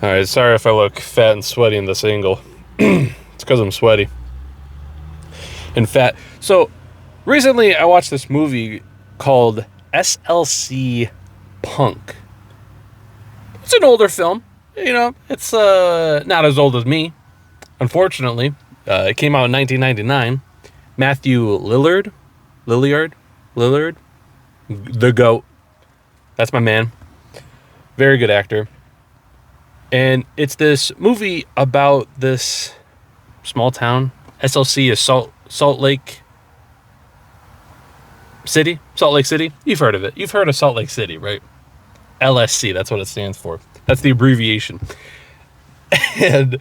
Alright, sorry if I look fat and sweaty in this angle. It's because I'm sweaty and fat. So, recently I watched this movie called SLC Punk. It's an older film. It's not as old as me, unfortunately. It came out in 1999. Matthew Lillard, the GOAT. That's my man. Very good actor. And it's this movie about this small town. SLC is Salt Lake City. Salt Lake City. You've heard of it. You've heard of Salt Lake City, right? LSC. That's what it stands for. That's the abbreviation. And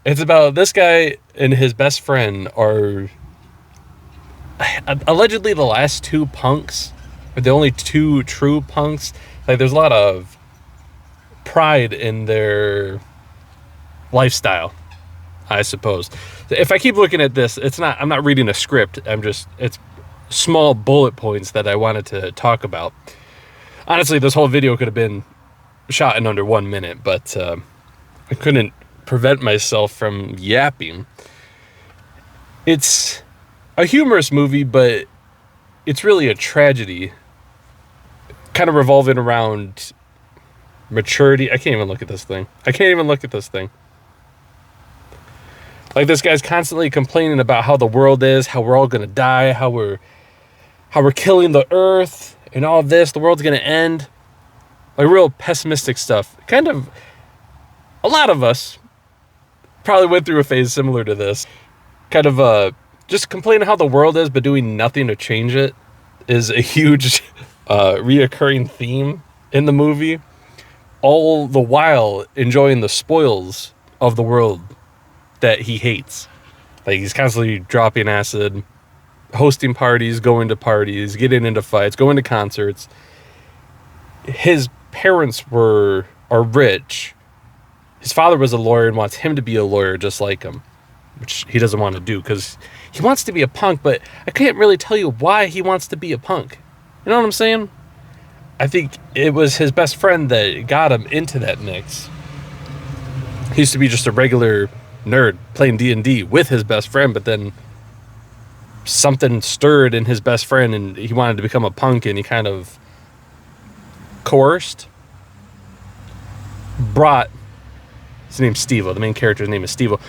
it's about this guy and his best friend are allegedly the last two punks, or the only two true punks. Like, there's a lot of pride in their lifestyle, I suppose. If I keep looking at this, I'm not reading a script. It's small bullet points that I wanted to talk about. Honestly, this whole video could have been shot in under 1 minute, but I couldn't prevent myself from yapping. It's a humorous movie, but it's really a tragedy, kind of revolving around maturity. I can't even look at this thing. Like, this guy's constantly complaining about how the world is, how we're all gonna die, how we're killing the earth, and all of this. The world's gonna end. Like, real pessimistic stuff. Kind of, a lot of us probably went through a phase similar to this. Kind of just complaining how the world is, but doing nothing to change it is a huge reoccurring theme in the movie. All the while enjoying the spoils of the world that he hates. Like, he's constantly dropping acid, hosting parties, going to parties, getting into fights, going to concerts. His parents are rich. His father was a lawyer and wants him to be a lawyer just like him, which he doesn't want to do because he wants to be a punk, but I can't really tell you why he wants to be a punk. You know what I'm saying? I think it was his best friend that got him into that mix. He used to be just a regular nerd playing D&D with his best friend, but then something stirred in his best friend and he wanted to become a punk, and he kind of coerced, brought, his name's Steve-O, the main character's name is Steve-O.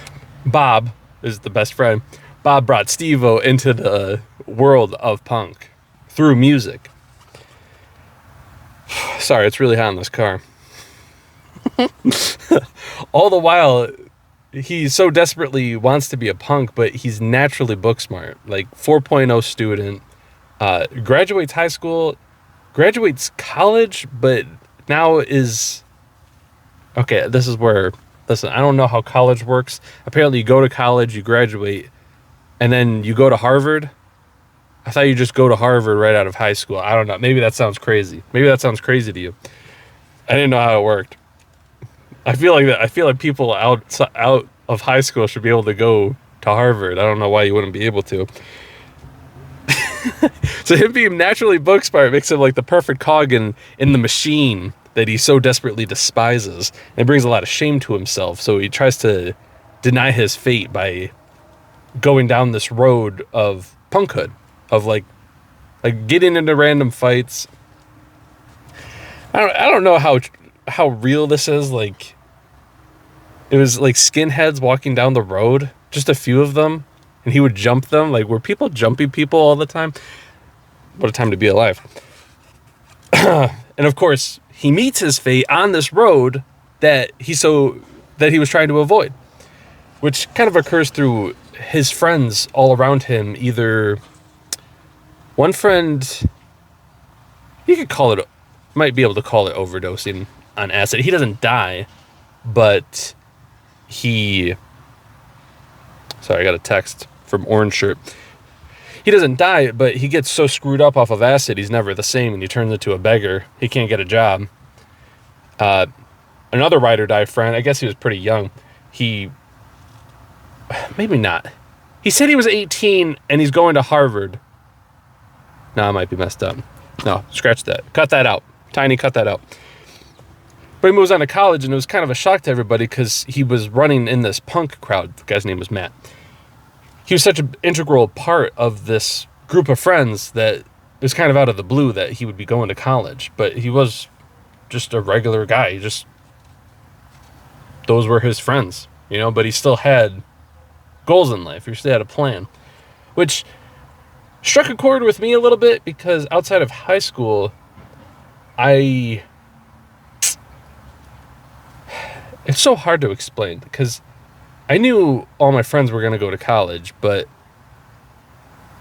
Bob is the best friend. Bob brought Steve-O into the world of punk through music. Sorry, it's really hot in this car. All the while, he so desperately wants to be a punk, but he's naturally book smart. Like, 4.0 student, graduates high school, graduates college, but now is... Okay, this is where... Listen, I don't know how college works. Apparently, you go to college, you graduate, and then you go to Harvard. I thought you just go to Harvard right out of high school. I don't know. Maybe that sounds crazy. Maybe that sounds crazy to you. I didn't know how it worked. I feel like people out of high school should be able to go to Harvard. I don't know why you wouldn't be able to. So him being naturally book smart makes him like the perfect cog in the machine that he so desperately despises. And it brings a lot of shame to himself. So he tries to deny his fate by going down this road of punkhood, of like getting into random fights. I don't know how real this is. Like, it was like skinheads walking down the road, just a few of them, and he would jump them. Like, were people jumping people all the time? What a time to be alive. And of course, he meets his fate on this road that he was trying to avoid, which kind of occurs through his friends all around him. Either one friend, might be able to call it overdosing on acid. He doesn't die, but sorry, I got a text from Orange Shirt. He doesn't die, but he gets so screwed up off of acid, he's never the same, and he turns into a beggar. He can't get a job. Another ride or die friend, I guess he was pretty young. Maybe not. He said he was 18 and he's going to Harvard. No, I might be messed up. No, scratch that. Cut that out. Tiny, cut that out. But he moves on to college, and it was kind of a shock to everybody because he was running in this punk crowd. The guy's name was Matt. He was such an integral part of this group of friends that it was kind of out of the blue that he would be going to college. But he was just a regular guy. Those were his friends, but he still had goals in life. He still had a plan, which struck a chord with me a little bit because outside of high school, it's so hard to explain because I knew all my friends were going to go to college, but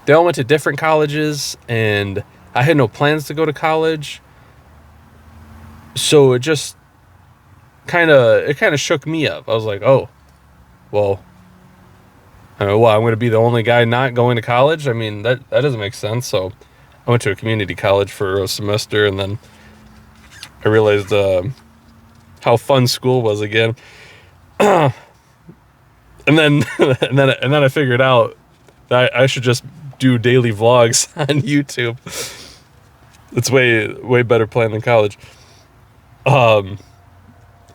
they all went to different colleges and I had no plans to go to college. So it just kind of shook me up. I was like, oh, well, I'm going to be the only guy not going to college? I mean, that doesn't make sense. So I went to a community college for a semester, and then I realized how fun school was again. and then I figured out that I should just do daily vlogs on YouTube. It's way better plan than college.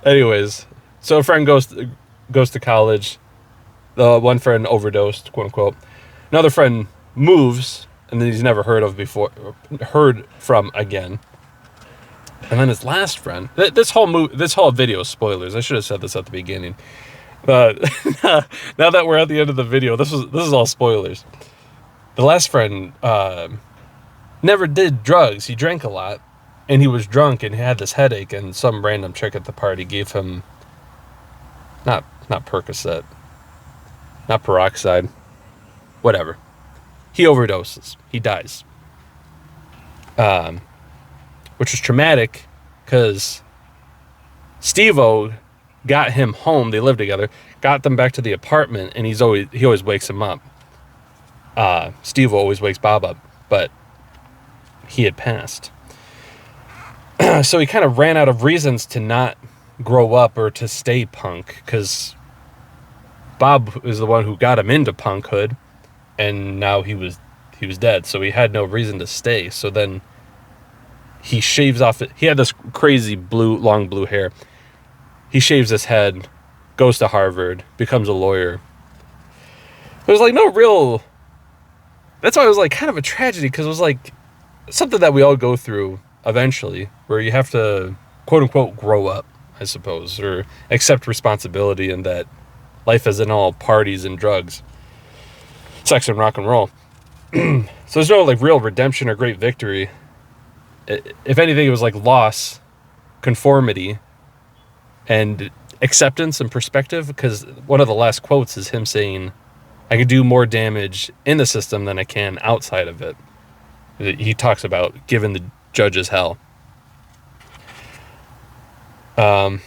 Anyways, so a friend goes to college. The one friend overdosed, quote unquote. Another friend moves, and then he's never heard from again. And then his last friend. This whole video is spoilers. I should have said this at the beginning. But now that we're at the end of the video, this is all spoilers. The last friend never did drugs. He drank a lot, and he was drunk, and he had this headache. And some random chick at the party gave him not Percocet. Not peroxide. Whatever. He overdoses. He dies. Which was traumatic because Steve-O got him home. They lived together. Got them back to the apartment, and he always wakes him up. Steve-O always wakes Bob up, but he had passed. So he kind of ran out of reasons to not grow up or to stay punk because Bob is the one who got him into punkhood, and now he was dead, so he had no reason to stay. So then he shaves off it. He had this crazy long blue hair. He shaves his head, goes to Harvard, becomes a lawyer. It was like no real. That's why it was like kind of a tragedy because it was like something that we all go through eventually, where you have to quote unquote grow up, I suppose, or accept responsibility, and that life isn't all parties and drugs, sex and rock and roll. So there's no like real redemption or great victory. If anything, it was like loss, conformity, and acceptance and perspective. Because one of the last quotes is him saying, "I can do more damage in the system than I can outside of it." He talks about giving the judges hell. So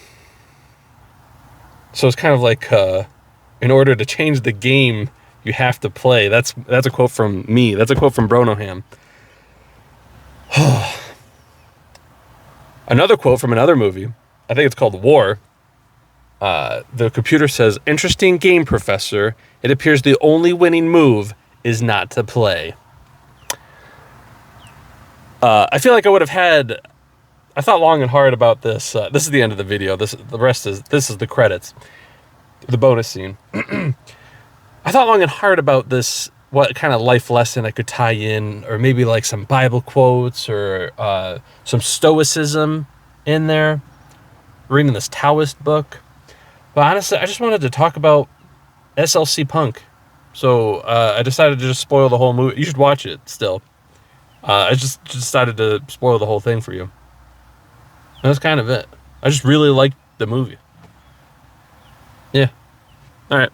it's kind of like, in order to change the game, you have to play. That's a quote from me. That's a quote from Bronoham. Another quote from another movie. I think it's called War. The computer says, "Interesting game, Professor. It appears the only winning move is not to play." I feel like I would have had... I thought long and hard about this. This is the end of the video. This is the credits, the bonus scene. I thought long and hard about this, what kind of life lesson I could tie in, or maybe like some Bible quotes or some stoicism in there. Reading this Taoist book. But honestly, I just wanted to talk about SLC Punk. So I decided to just spoil the whole movie. You should watch it still. I just decided to spoil the whole thing for you. That's kind of it. I just really liked the movie. Yeah. All right.